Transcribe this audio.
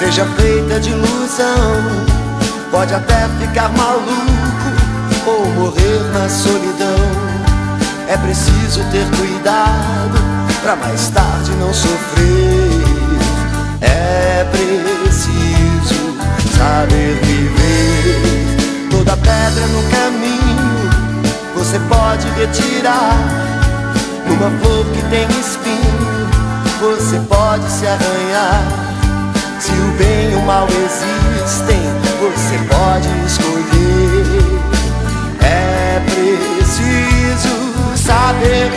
seja feita de ilusão. Pode até ficar maluco ou morrer na solidão. É preciso ter cuidado pra mais tarde não sofrer. É preciso saber viver. Toda pedra no caminho você pode retirar. Numa flor que tem espinho você pode se arranhar. Se o bem e o mal existem, você pode escolher. É preciso saber